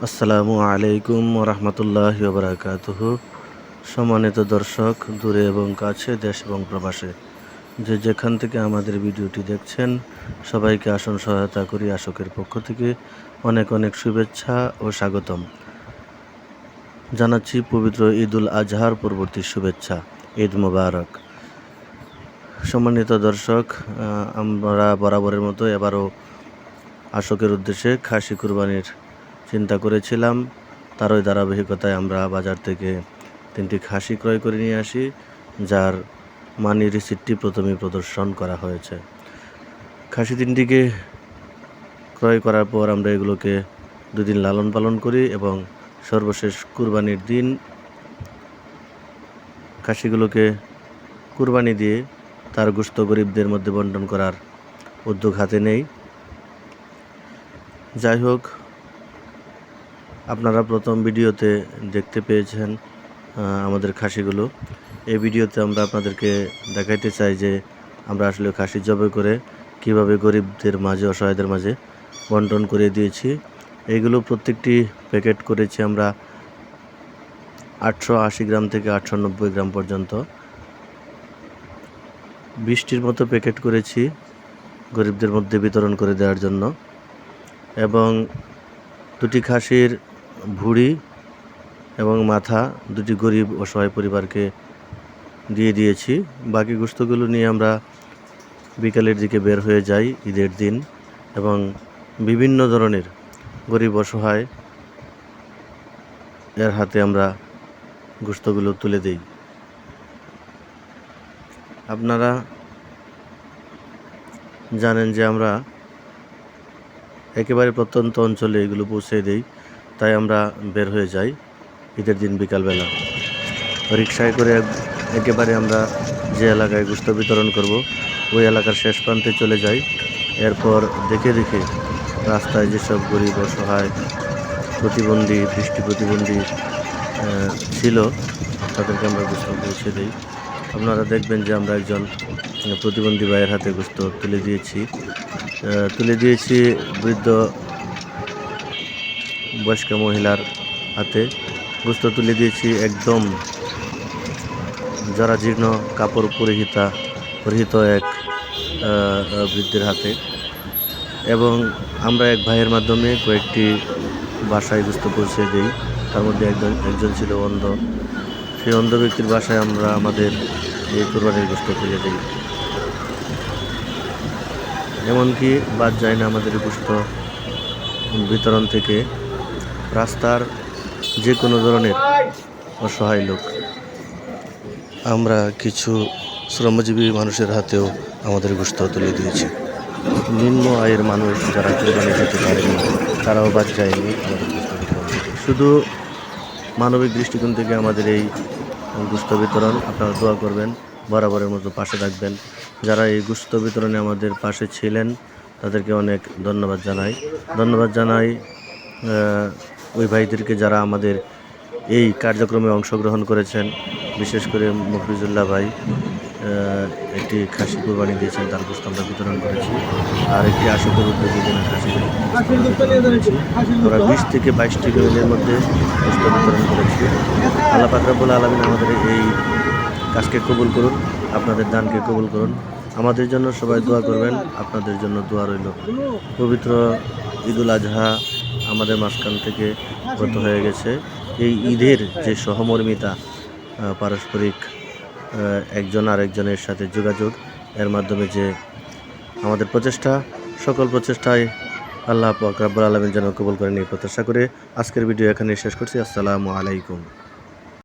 আসসালামু আলাইকুম রহমতুল্লাহি ওয়া বারাকাতুহু। সম্মানিত দর্শক, দূরে এবং কাছে, দেশ এবং প্রবাসে যে যেখান থেকে আমাদের ভিডিওটি দেখছেন, সবাইকে আসন সহায়তা করি আশকের পক্ষ থেকে অনেক অনেক শুভেচ্ছা ও স্বাগতম জানাচ্ছি। পবিত্র ঈদুল আজহার পরবর্তী শুভেচ্ছা, ঈদ মোবারক। সম্মানিত দর্শক, আমরা বরাবরের মতো এবারও আশকের উদ্দেশ্যে খাসি কুরবানির চিন্তা করেছিলাম। তারই ধারাবাহিকতায় আমরা বাজার থেকে 3টি খাসি ক্রয় করে নিয়ে আসি, যার মানি রিসিপ্টটি প্রথমেই প্রদর্শন করা হয়েছে। খাসি 3টিকে ক্রয় করার পর আমরা এগুলোকে 2 দিন লালন পালন করি এবং সর্বশেষ কুরবানির দিন খাসিগুলোকে কুরবানি দিয়ে তার গোশত গরিবদের মধ্যে বন্টন করার উদ্যোগ হাতে নেই। যাই হোক, আপনারা প্রথম ভিডিওতে দেখতে পেয়েছেন আমাদের খাসিগুলো। এই ভিডিওতে আমরা আপনাদেরকে দেখাইতে চাই যে আমরা আসলে খাসি জবাই করে কিভাবে গরিবদের মাঝে, অসহায়দের মাঝে বন্টন করে দিয়েছি। এইগুলো প্রত্যেকটি প্যাকেট করেছি আমরা 880 গ্রাম থেকে 890 গ্রাম পর্যন্ত। 20টির মতো প্যাকেট করেছি গরিবদের মধ্যে বিতরণ করে দেওয়ার জন্য, এবং 2টি খাসির ভুঁড়ি এবং মাথা 2টি গরিব অসহায় পরিবারকে দিয়ে দিয়েছি। বাকি গোশতগুলো নিয়ে আমরা বিকালের দিকে বের হয়ে যাই ঈদের দিন, এবং বিভিন্ন ধরনের গরিব অসহায় এর হাতে আমরা গোশতগুলো তুলে দিই। আপনারা জানেন যে আমরা একেবারে প্রত্যন্ত অঞ্চলে এগুলো পৌঁছে দিই, তাই আমরা বের হয়ে যাই ঈদের দিন বিকালবেলা রিকশায় করে। একেবারে আমরা যে এলাকায় গোশত বিতরণ করব ওই এলাকার শেষ প্রান্তে চলে যাই। এরপর দেখে দেখে রাস্তায় যেসব গরিব অসহায় প্রতিবন্ধী, দৃষ্টি প্রতিবন্ধী ছিল তাদেরকে আমরা গোশত পৌঁছে দিই। আপনারা দেখবেন যে আমরা একজন প্রতিবন্ধী ভাইয়ের হাতে গোশত তুলে দিয়েছি বৃদ্ধ বয়স্ক মহিলার হাতে গোশত তুলে দিয়েছি, একদম জরাজীর্ণ কাপড় পরিহিত এক বৃদ্ধের হাতে। এবং আমরা এক ভাইয়ের মাধ্যমে কয়েকটি বাসায় গোশত পৌঁছে দিই। তার মধ্যে একজন ছিল অন্ধ। সেই অন্ধ ব্যক্তির বাসায় আমরা আমাদের এই কুরবানির গোশত তুলে দিই। এমনকি বাদ যায় না আমাদের গোশত বিতরণ থেকে রাস্তার যে কোনো ধরনের অসহায় লোক। আমরা কিছু শ্রমজীবী মানুষের হাতেও আমাদের গোশত তুলে দিয়েছি। নিম্ন আয়ের মানুষ যারা কুরবানি দিতে পারেনি তারাও বাদ যায়নি আমাদের গোশত বিতরণ থেকে। শুধু মানবিক দৃষ্টিকোণ থেকে আমাদের এই গোশত বিতরণ। আপনারা দোয়া করবেন, বরাবরের মতো পাশে থাকবেন। যারা এই গোশত বিতরণে আমাদের পাশে ছিলেন তাদেরকে অনেক ধন্যবাদ জানাই ওই ভাইদেরকে যারা আমাদের এই কার্যক্রমে অংশগ্রহণ করেছেন। বিশেষ করে মফিজুল্লাহ ভাই একটি খাসি কুরবানি দিয়েছেন, তার গোশত আমরা বিতরণ করেছি। আর একটি আশকের উদ্যোগে যেন খাসি বিতরণ করেছি। আমরা 20 থেকে 22টি ফ্যামিলির মধ্যে গোশত বিতরণ করেছি। আল্লাহ পাক রব্বুল আলামিন আমাদের এই কাজকে কবুল করুন, আপনাদের দানকে কবুল করুন। আমাদের জন্য সবাই দোয়া করবেন, আপনাদের জন্য দোয়া রইল। পবিত্র ঈদুল আজহা আমাদের মাঝখান থেকে গত হয়ে গেছে। এই ঈদের যে সহমর্মিতা, পারস্পরিক একজন আরেকজনের সাথে যোগাযোগ, এর মাধ্যমে যে আমাদের প্রচেষ্টা, সকল প্রচেষ্টায় আল্লাহ পাক রব্বুল আলামিন যেন কবুল করেন এই প্রত্যাশা করে আজকের ভিডিও এখানে শেষ করছি। আসসালামু আলাইকুম।